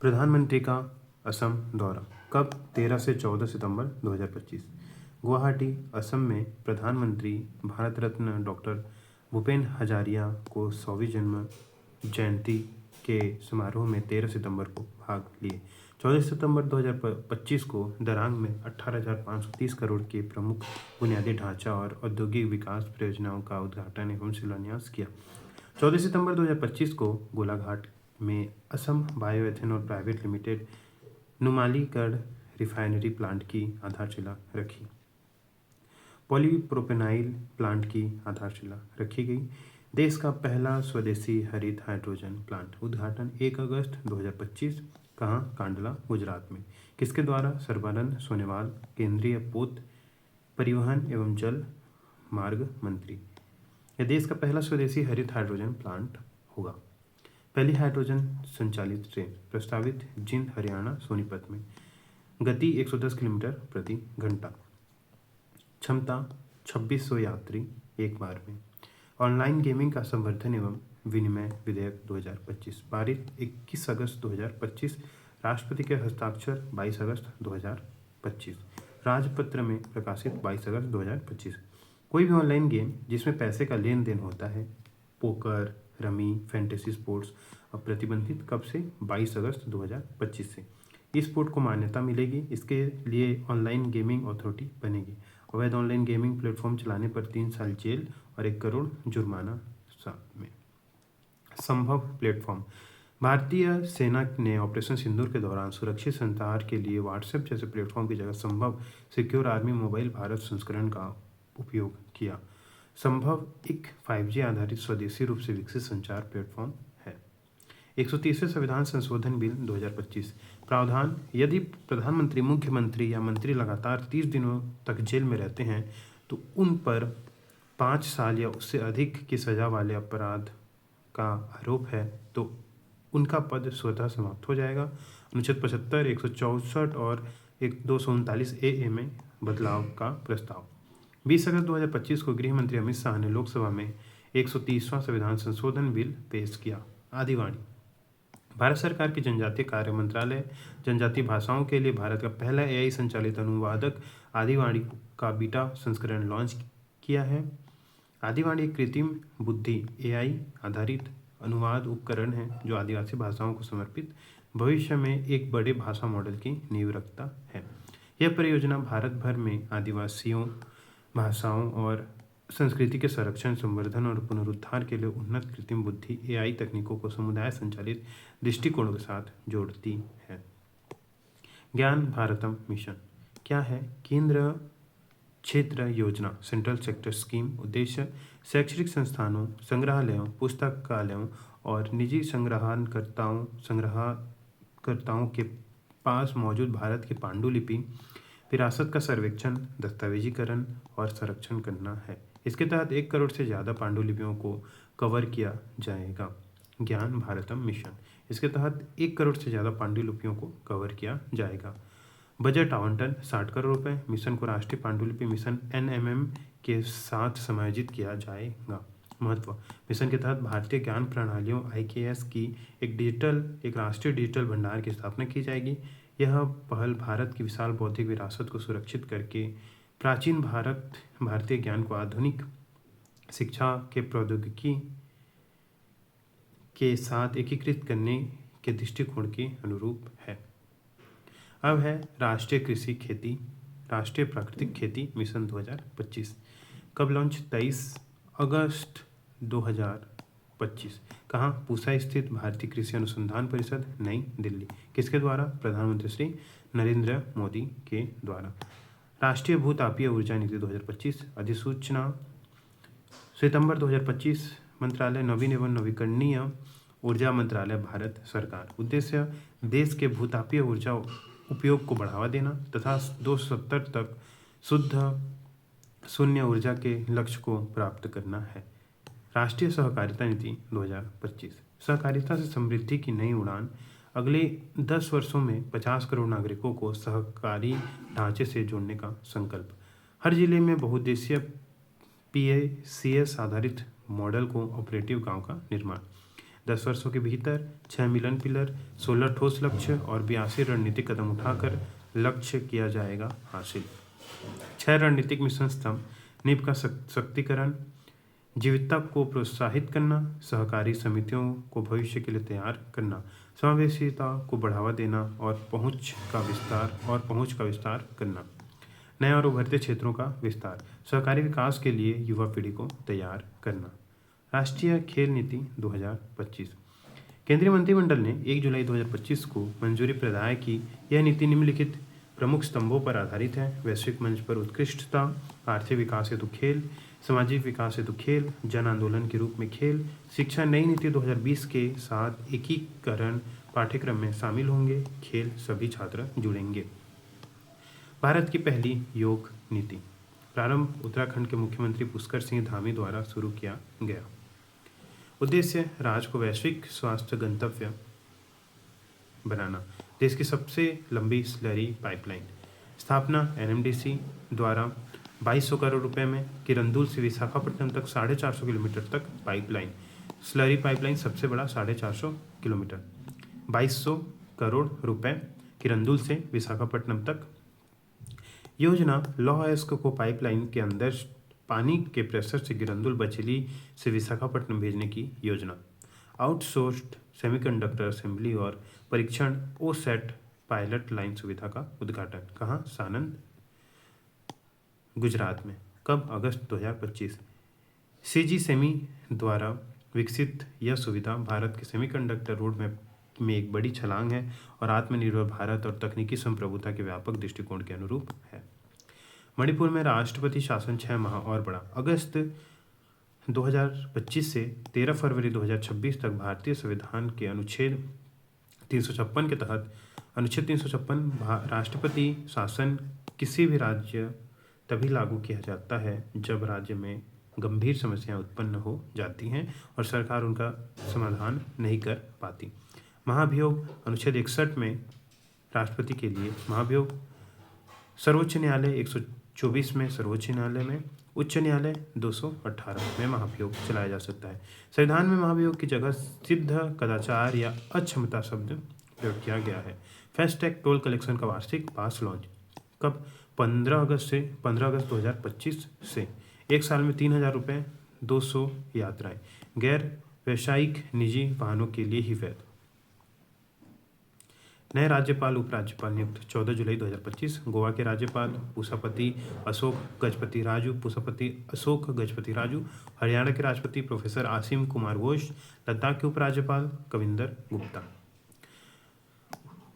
प्रधानमंत्री का असम दौरा कब? 13 से 14 सितंबर 2025। गुवाहाटी, असम में प्रधानमंत्री भारत रत्न डॉक्टर भूपेन हजारिया को 100वीं जन्म जयंती के समारोह में 13 सितंबर को भाग लिए। 14 सितंबर 2025 को दरांग में 18,530 करोड़ के प्रमुख बुनियादी ढांचा और औद्योगिक विकास परियोजनाओं का उद्घाटन एवं शिलान्यास किया। 14 सितंबर 2025 को गोलाघाट में Assam bioethanol private limited Numaligarh refinery plant की आधारशिला रखी। पॉलीप्रोपेनाइल प्लांट की आधारशिला रखी गई। देश का पहला स्वदेशी हरित हाइड्रोजन प्लांट उद्घाटन 1 अगस्त 2025। कहाँ? कांडला, गुजरात में। किसके द्वारा? सर्बानंद सोनोवाल, केंद्रीय पोत परिवहन एवं जल मार्ग मंत्री। यह देश का पहला स्वदेशी हरित हाइड्रोजन प्लांट होगा। पहली हाइड्रोजन संचालित ट्रेन प्रस्तावित जिंद, हरियाणा, सोनीपत में। गति 110 किलोमीटर प्रति घंटा। क्षमता 2600 यात्री एक बार में। ऑनलाइन गेमिंग का संवर्धन एवं विनिमय विधेयक 2025 पारित 21 अगस्त 2025। राष्ट्रपति के हस्ताक्षर 22 अगस्त 2025। राजपत्र में प्रकाशित 22 अगस्त 2025। कोई भी ऑनलाइन गेम जिसमें पैसे का लेन देन होता है, पोकर, रमी, फैंटेसी स्पोर्ट्स, अब प्रतिबंधित कब से? 22 अगस्त 2025 से। इस स्पोर्ट को मान्यता मिलेगी। इसके लिए ऑनलाइन गेमिंग अथॉरिटी बनेगी। अवैध ऑनलाइन गेमिंग प्लेटफॉर्म चलाने पर 3 साल जेल और 1 करोड़ जुर्माना साथ में। संभव प्लेटफॉर्म। भारतीय सेना ने ऑपरेशन सिंदूर के दौरान सुरक्षित संचार के लिए व्हाट्सएप जैसे प्लेटफॉर्म की जगह संभव सिक्योर आर्मी मोबाइल भारत संस्करण का उपयोग किया। संभव एक 5G आधारित स्वदेशी रूप से विकसित संचार प्लेटफॉर्म है। 130वें संविधान संशोधन बिल 2025 प्रावधान। यदि प्रधानमंत्री, मुख्यमंत्री या मंत्री लगातार 30 दिनों तक जेल में रहते हैं तो उन पर 5 साल या उससे अधिक की सजा वाले अपराध का आरोप है तो उनका पद स्वतः समाप्त हो जाएगा। अनुच्छेद 75, 164 और 239 AA में बदलाव का प्रस्ताव। 20 अगस्त 2025 को गृह मंत्री अमित शाह ने लोकसभा में 130वां संविधान संशोधन बिल पेश किया। आदिवाणी। भारत सरकार की जनजातीय कार्य मंत्रालय जनजातीय भाषाओं के लिए भारत का पहला AI संचालित अनुवादक आदिवाणी का बीटा संस्करण लॉन्च किया है। आदिवाणी एक कृत्रिम बुद्धि AI आधारित अनुवाद उपकरण है जो आदिवासी भाषाओं को समर्पित भविष्य में एक बड़े भाषा मॉडल की नींव रखता है। यह परियोजना भारत भर में आदिवासियों, भाषाओं और संस्कृति के संरक्षण, संवर्धन और पुनरुद्धार के लिए उन्नत कृत्रिम बुद्धि AI तकनीकों को समुदाय संचालित दृष्टिकोणों के साथ जोड़ती है। ज्ञान भारतम मिशन क्या है? केंद्र क्षेत्र योजना, सेंट्रल सेक्टर स्कीम। उद्देश्य शैक्षणिक संस्थानों, संग्रहालयों, पुस्तकालयों और निजी संग्रहकर्ताओं के पास मौजूद भारत की पांडुलिपि विरासत का सर्वेक्षण, दस्तावेजीकरण और संरक्षण करना है। इसके तहत 1 करोड़ से ज़्यादा पांडुलिपियों को कवर किया जाएगा। ज्ञान भारतम मिशन, इसके तहत 1 करोड़ से ज़्यादा पांडुलिपियों को कवर किया जाएगा। बजट आवंटन 60 करोड़ रुपये। मिशन को राष्ट्रीय पांडुलिपि मिशन NMM के साथ समायोजित किया जाएगा। महत्व। मिशन के तहत भारतीय ज्ञान प्रणालियों IKS की एक राष्ट्रीय डिजिटल भंडार की स्थापना की जाएगी। यह पहल भारत की विशाल बौद्धिक विरासत को सुरक्षित करके प्राचीन भारतीय ज्ञान को आधुनिक शिक्षा के प्रौद्योगिकी के साथ एकीकृत करने के दृष्टिकोण के अनुरूप है। अब है राष्ट्रीय कृषि खेती, राष्ट्रीय प्राकृतिक खेती मिशन 2025। कब लॉन्च? 23 अगस्त 2025। कहाँ? पूसा स्थित भारतीय कृषि अनुसंधान परिषद, नई दिल्ली। किसके द्वारा? प्रधानमंत्री श्री नरेंद्र मोदी के द्वारा। राष्ट्रीय भूतापीय ऊर्जा नीति 2025 अधिसूचना सितंबर 2025। मंत्रालय नवीन एवं नवीकरणीय ऊर्जा मंत्रालय, भारत सरकार। उद्देश्य देश के भूतापीय ऊर्जा उपयोग को बढ़ावा देना तथा 2070 तक शून्य ऊर्जा के लक्ष्य को प्राप्त करना है। राष्ट्रीय सहकारिता नीति 2025 सहकारिता से समृद्धि की नई उड़ान। अगले 10 वर्षों में 50 करोड़ नागरिकों को सहकारी ढांचे से जोड़ने का संकल्प। हर जिले में बहुउद्देशीय PACS आधारित मॉडल को ऑपरेटिव गांव का निर्माण। 10 वर्षों के भीतर 6 मिलन पिलर, 16 ठोस लक्ष्य और 82 रणनीतिक कदम उठाकर लक्ष्य किया जाएगा हासिल। 6 रणनीतिक मिशन स्तंभ: नींव का सशक्तिकरण, जीवितता को प्रोत्साहित करना, सहकारी समितियों को भविष्य के लिए तैयार करना, समावेशिता को बढ़ावा देना और पहुंच का विस्तार करना, नए और उभरते क्षेत्रों का विस्तार, सहकारी विकास के लिए युवा पीढ़ी को तैयार करना। राष्ट्रीय खेल नीति 2025। केंद्रीय मंत्रिमंडल ने 1 जुलाई 2025 को मंजूरी प्रदान की। यह नीति निम्नलिखित प्रमुख स्तंभों पर आधारित है: वैश्विक मंच पर उत्कृष्टता, आर्थिक विकास हेतु खेल, सामाजिक विकास हेतु खेल, जन आंदोलन के रूप में खेल, शिक्षा। नई नीति 2020 के साथ एकीकरण पाठ्यक्रम में शामिल होंगे, खेल सभी छात्र जुड़ेंगे। भारत की पहली योग नीति। प्रारंभ उत्तराखंड के मुख्यमंत्री पुष्कर सिंह धामी द्वारा शुरू किया गया। उद्देश्य राज्य को वैश्विक स्वास्थ्य गंतव्य बनाना। देश की सबसे लंबी स्लरी पाइपलाइन। स्थापना NMDC द्वारा 2200 करोड़ रुपए में किरंदुल से विशाखापट्टनम तक 450 किलोमीटर तक पाइपलाइन। स्लरी पाइपलाइन सबसे बड़ा 450 किलोमीटर। 2200 करोड़ रुपए किरंदुल से विशाखापट्टनम तक। योजना लौह अयस्क को पाइपलाइन के अंदर पानी के प्रेशर से किरंदुल बचेली से विशाखापट्टनम भेजने की योजना। आउटसोर्स्ड सेमीकंडक्टर असेंबली और परीक्षण OSAT पायलट लाइन सुविधा का उद्घाटन। कहाँ? सानंद, गुजरात में। कब? अगस्त 2025। CG सेमी द्वारा विकसित यह सुविधा भारत के सेमीकंडक्टर रोडमैप में एक बड़ी छलांग है और आत्मनिर्भर भारत और तकनीकी संप्रभुता के व्यापक दृष्टिकोण के अनुरूप है। मणिपुर में राष्ट्रपति शासन 6 माह और बढ़ा। अगस्त 2025 से 13 फरवरी 2026 तक भारतीय संविधान के अनुच्छेद 356 के तहत अनुच्छेद 356 राष्ट्रपति शासन किसी भी राज्य तभी लागू किया जाता है जब राज्य में गंभीर समस्याएं उत्पन्न हो जाती हैं और सरकार उनका समाधान नहीं कर पाती। महाभियोग अनुच्छेद 61 में राष्ट्रपति के लिए महाभियोग। सर्वोच्च न्यायालय 124 में, सर्वोच्च न्यायालय में, उच्च न्यायालय 218 में महाभियोग चलाया जा सकता है। संविधान में महाभियोग की जगह सिद्ध कदाचार या अक्षमता शब्द प्रयोग किया गया है। फास्टैग टोल कलेक्शन का वार्षिक पास लॉन्च। कब? 15 अगस्त 2025 से। एक साल में 3000 रुपये 200 यात्राएं। गैर व्यावसायिक निजी वाहनों के लिए ही वैध। नए राज्यपाल उपराज्यपाल नियुक्त। 14 जुलाई 2025। गोवा के राज्यपाल पूसापति अशोक गजपति राजू। हरियाणा के राष्ट्रपति प्रोफेसर आसिम कुमार घोष। लद्दाख के उपराज्यपाल कविंदर गुप्ता।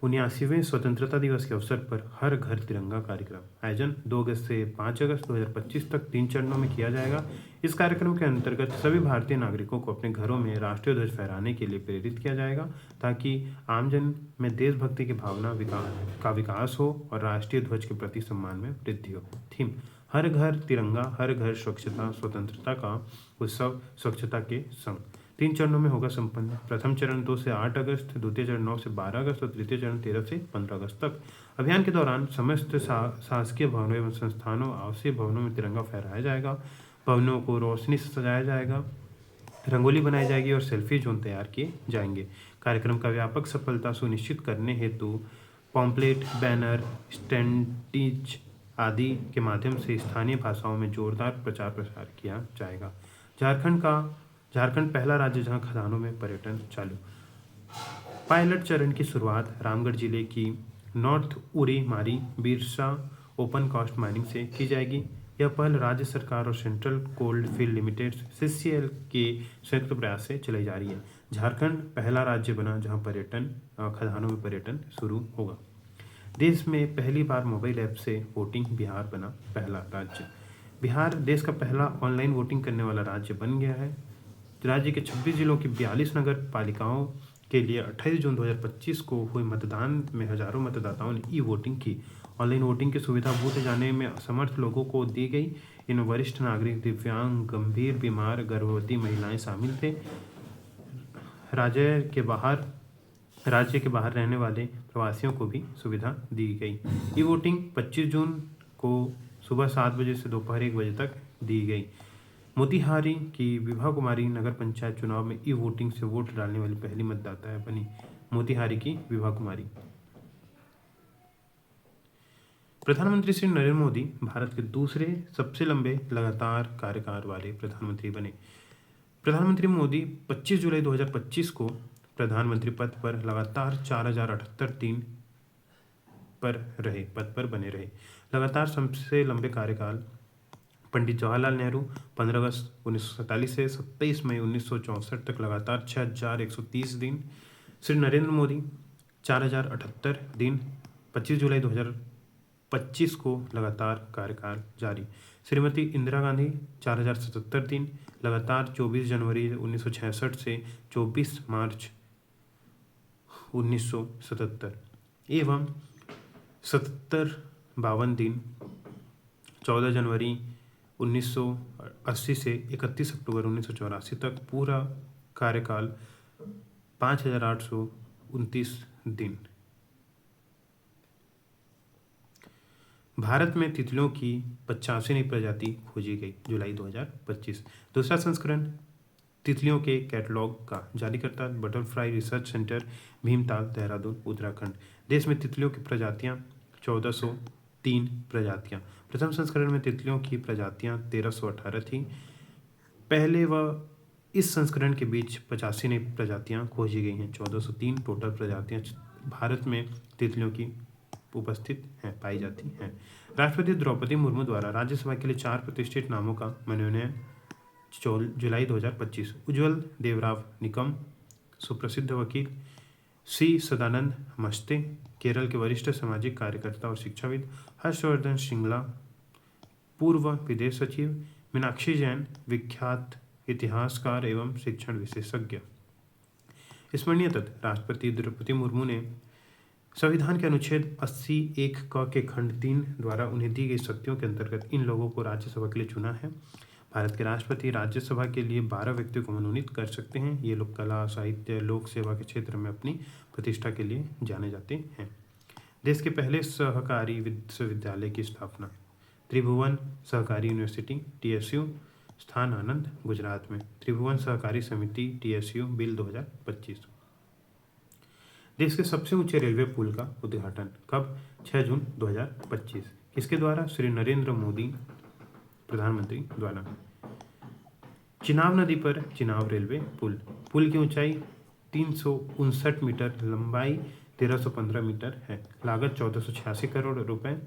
79वें स्वतंत्रता दिवस के अवसर पर हर घर तिरंगा कार्यक्रम। आयोजन 2 अगस्त से 5 अगस्त 2025 तक 3 चरणों में किया जाएगा। इस कार्यक्रम के अंतर्गत सभी भारतीय नागरिकों को अपने घरों में राष्ट्रीय ध्वज फहराने के लिए प्रेरित किया जाएगा ताकि आमजन में देशभक्ति की भावना का विकास हो और राष्ट्रीय ध्वज के प्रति सम्मान में वृद्धि हो। थीम: हर घर तिरंगा, हर घर स्वच्छता, स्वतंत्रता का उत्सव स्वच्छता के संग। 3 चरणों में होगा संपन्न। प्रथम चरण 2 से 8 अगस्त, द्वितीय चरण 9 से 12 अगस्त और तृतीय चरण 13 से 15 अगस्त तक। अभियान के दौरान समस्त शासकीय भवनों एवं संस्थानों, आवासीय भवनों में तिरंगा फहराया जाएगा। भवनों को रोशनी से सजाया जाएगा, रंगोली बनाई जाएगी और सेल्फी जोन तैयार किए जाएंगे। कार्यक्रम का व्यापक सफलता सुनिश्चित करने हेतु पॉम्पलेट, बैनर, स्टैंडीज आदि के माध्यम से स्थानीय भाषाओं में जोरदार प्रचार प्रसार किया जाएगा। झारखंड पहला राज्य जहां खदानों में पर्यटन चालू। पायलट चरण की शुरुआत रामगढ़ जिले की नॉर्थ उरी मारी बिरसा ओपन कास्ट माइनिंग से की जाएगी। यह पहल राज्य सरकार और central cold field limited CCL के संयुक्त प्रयास से चलाई जा रही है। झारखंड पहला राज्य बना जहां खदानों में पर्यटन शुरू होगा। देश में पहली बार मोबाइल ऐप से वोटिंग, बिहार बना पहला राज्य। बिहार देश का पहला ऑनलाइन वोटिंग करने वाला राज्य बन गया है। राज्य के 26 जिलों की 42 नगर पालिकाओं के लिए 28 जून 2025 को हुए मतदान में हजारों मतदाताओं ने ई-वोटिंग की। ऑनलाइन वोटिंग की सुविधा बूथ जाने में असमर्थ लोगों को दी गई। इनमें वरिष्ठ नागरिक, दिव्यांग, गंभीर बीमार, गर्भवती महिलाएं शामिल थे। राज्य के बाहर रहने वाले प्रवासियों को भी सुविधा दी गई। ई-वोटिंग 25 जून को सुबह 7 बजे से दोपहर 1 बजे तक दी गई। मोतिहारी की विभा कुमारी नगर पंचायत चुनाव में ई वोटिंग से वोट डालने वाली पहली मतदाता है बनी। मोतिहारी की विभा कुमारी। प्रधानमंत्री श्री नरेंद्र मोदी भारत के दूसरे सबसे लंबे लगातार कार्यकाल वाले प्रधानमंत्री बने। प्रधानमंत्री मोदी 25 जुलाई 2025 को प्रधानमंत्री पद पर लगातार 4078 दिन पद पर बने रहे। लगातार सबसे लंबे कार्यकाल पंडित जवाहरलाल नेहरू 15 अगस्त 1947 से 27 मई 1964 तक लगातार 6130 दिन। श्री नरेंद्र मोदी 4078 दिन 25 जुलाई 2025 को लगातार कार्यकाल जारी। श्रीमती इंदिरा गांधी 4077 दिन लगातार 24 जनवरी 1966 से 24 मार्च 1977 एवं 52 दिन 14 जनवरी 1980 से 31 अक्टूबर 1984 तक पूरा कार्यकाल 5829 दिन। भारत में तितलियों की 85 नई प्रजाति खोजी गई। जुलाई 2025। दूसरा संस्करण तितलियों के कैटलॉग का जारीकर्ता butterfly research centre, Bhimtal, Dehradun, Uttarakhand. देश में तितलियों की प्रजातियां 1403 प्रजातियां। प्रथम संस्करण में तितलियों की प्रजातियां 1318 थी। पहले व इस संस्करण के बीच 85 नई प्रजातियां खोजी गई हैं। 1403 टोटल प्रजातियां भारत में तितलियों की उपस्थित हैं, पाई जाती हैं। राष्ट्रपति द्रौपदी मुर्मू द्वारा राज्यसभा के लिए 4 प्रतिष्ठित नामों का मनोनयन जुलाई 2025। उज्ज्वल देवराव निकम, सुप्रसिद्ध वकील। सी सदानंद मस्ते, केरल के वरिष्ठ सामाजिक कार्यकर्ता और शिक्षाविद। हर्षवर्धन श्रृंगला, पूर्व विदेश सचिव। मीनाक्षी जैन, विख्यात इतिहासकार एवं शिक्षण विशेषज्ञ। स्मरणीय तथ्य: राष्ट्रपति द्रौपदी मुर्मू ने संविधान के अनुच्छेद 80(1) क के खंड 3 द्वारा उन्हें दी गई शक्तियों के अंतर्गत इन लोगों को राज्यसभा के लिए चुना है। भारत के राष्ट्रपति राज्यसभा के लिए 12 व्यक्तियों को मनोनीत कर सकते हैं। ये लोग कला, साहित्य, लोक सेवा के क्षेत्र में अपनी प्रतिष्ठा के लिए जाने जाते हैं। देश के पहले सहकारी विश्वविद्यालय की स्थापना। त्रिभुवन सहकारी यूनिवर्सिटी TSU, स्थान आनंद, गुजरात में। त्रिभुवन सहकारी समिति TSU बिल 2025। देश के सबसे ऊंचे रेलवे पुल का उद्घाटन कब? 6 जून 2025। किसके द्वारा? श्री नरेंद्र मोदी प्रधानमंत्री द्वारा। चिनाब नदी पर चिनाब रेलवे पुल। पुल की ऊंचाई 359 मीटर, लंबाई 1315 मीटर है। लागत 1486 करोड़ रुपए।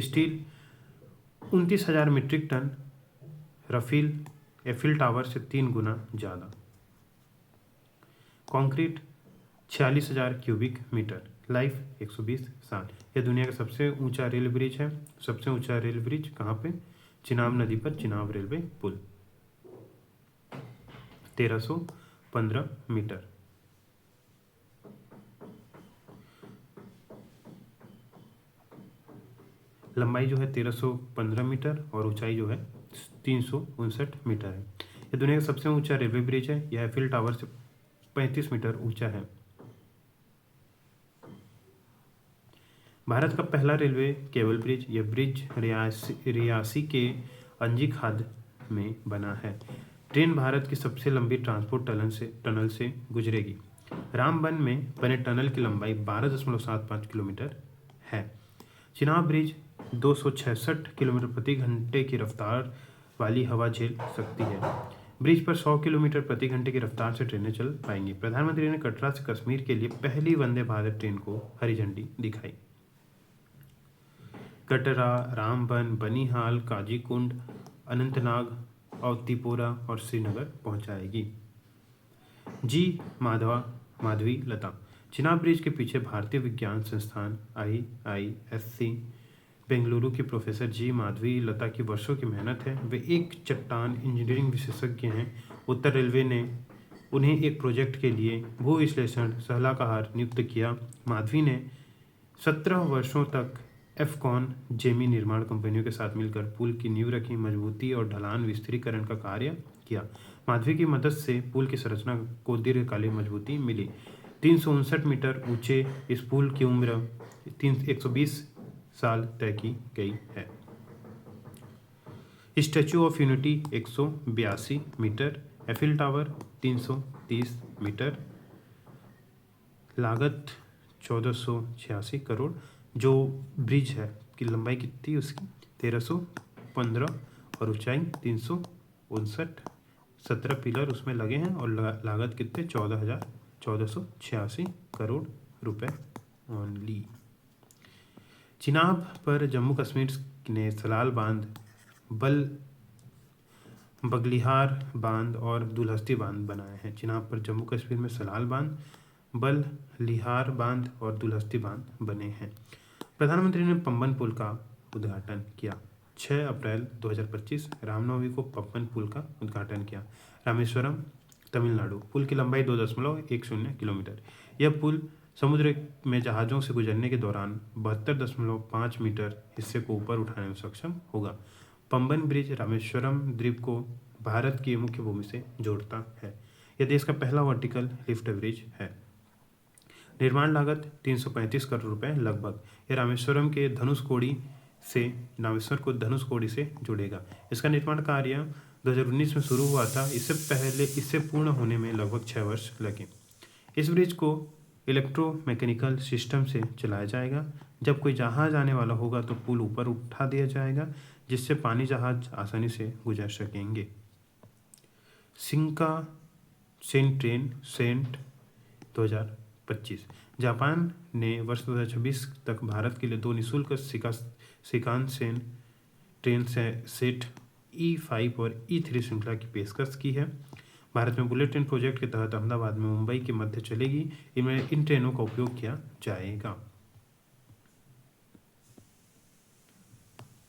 Steel 29,000 metric ton. रफील एफिल टावर से 3 गुना ज़्यादा। Concrete 46,000 cubic metre. लाइफ 120 साल। यह दुनिया का सबसे ऊंचा रेल ब्रिज है। सबसे ऊंचा रेल ब्रिज कहाँ पे? चिनाब नदी पर चिनाब रेलवे पुल। 1315 मीटर। लंबाई जो है 1315 मीटर और ऊंचाई जो है 359 मीटर है। यह दुनिया का सबसे ऊंचा रेलवे ब्रिज है। यह एफिल टावर से 35 मीटर ऊंचा है। भारत का पहला रेलवे केबल ब्रिज। यह ब्रिज रियासी के अंजी खाद में बना है। ट्रेन भारत की सबसे लंबी ट्रांसपोर्ट टनल से गुजरेगी। रामबन में बने टनल की लंबाई 12.75 किलोमीटर है। चिनाब ब्रिज 266 किलोमीटर प्रति घंटे की रफ्तार वाली हवा झेल सकती है। ब्रिज पर 100 किलोमीटर प्रति घंटे की रफ्तार से ट्रेनें चल पाएंगी। प्रधानमंत्री ने कटरा से कश्मीर के लिए पहली वंदे भारत ट्रेन को हरी झंडी दिखाई। कटरा, रामबन, बनिहाल, काजीकुंड, अनंतनाग, अवंतीपोरा और श्रीनगर पहुंचाएगी। जी माधवी लता। चिनाब ब्रिज के पीछे भारतीय विज्ञान संस्थान IISc बेंगलुरु की प्रोफेसर जी माधवी लता की वर्षों की मेहनत है। वे एक चट्टान इंजीनियरिंग विशेषज्ञ हैं। उत्तर रेलवे ने उन्हें एक प्रोजेक्ट के लिए भू विश्लेषण सलाहकार नियुक्त किया। माधवी ने 17 वर्षों तक एफकॉन जेमी निर्माण कंपनियों के साथ मिलकर पुल की नींव रखी, मजबूती और ढलान विस्तारीकरण का कार्य किया। माधवी की मदद से पुल की संरचना को दीर्घकालीन मजबूती मिली। 359 मीटर ऊंचे इस पुल की उम्र 120 साल तय की गई है। Statue of Unity 182 metre, Eiffel Tower 330 metre, लागत 1486 करोड़। जो ब्रिज है की लंबाई कितनी उसकी 1315 और ऊंचाई 359, 17 पिलर उसमें लगे हैं और लागत कितने 1486 करोड़ रुपए ओनली। चिनाब पर जम्मू कश्मीर ने सलाल बांध, बगलिहार बांध और दुलहस्ती बांध बनाए हैं। चिनाब पर जम्मू कश्मीर में सलाल बांध, बललिहार बांध और दुलहस्ती बांध बने हैं। प्रधानमंत्री ने पंबन पुल का उद्घाटन किया। 6 अप्रैल 2025 रामनवमी को पंबन पुल का उद्घाटन किया। रामेश्वरम, तमिलनाडु। पुल की लंबाई 2.10 किलोमीटर। यह पुल समुद्र में जहाज़ों से गुजरने के दौरान 72.5 मीटर हिस्से को ऊपर उठाने में सक्षम होगा। पंबन ब्रिज रामेश्वरम द्वीप को भारत की मुख्य भूमि से जोड़ता है। यह देश का पहला वर्टिकल लिफ्ट ब्रिज है। निर्माण लागत 335 करोड़ रुपए लगभग। यह रामेश्वर को धनुषकोडी से जोड़ेगा। इसका निर्माण कार्य 2019 में शुरू हुआ था। इससे पूर्ण होने में लगभग 6 वर्ष लगे। इस ब्रिज को इलेक्ट्रोमैकेनिकल सिस्टम से चलाया जाएगा। जब कोई जहाज आने वाला होगा तो पुल ऊपर उठा दिया जाएगा, जिससे पानी जहाज आसानी से गुजर सकेंगे। Shinkansen train Saint 2025। जापान ने वर्ष 2026 तक भारत के लिए 2 निःशुल्क शिंकानसेन ट्रेन सेट E5 और E3 श्रृंखला की पेशकश की है। भारत में बुलेट ट्रेन प्रोजेक्ट के तहत अहमदाबाद में मुंबई के मध्य चलेगी। इन ट्रेनों का उपयोग किया जाएगा।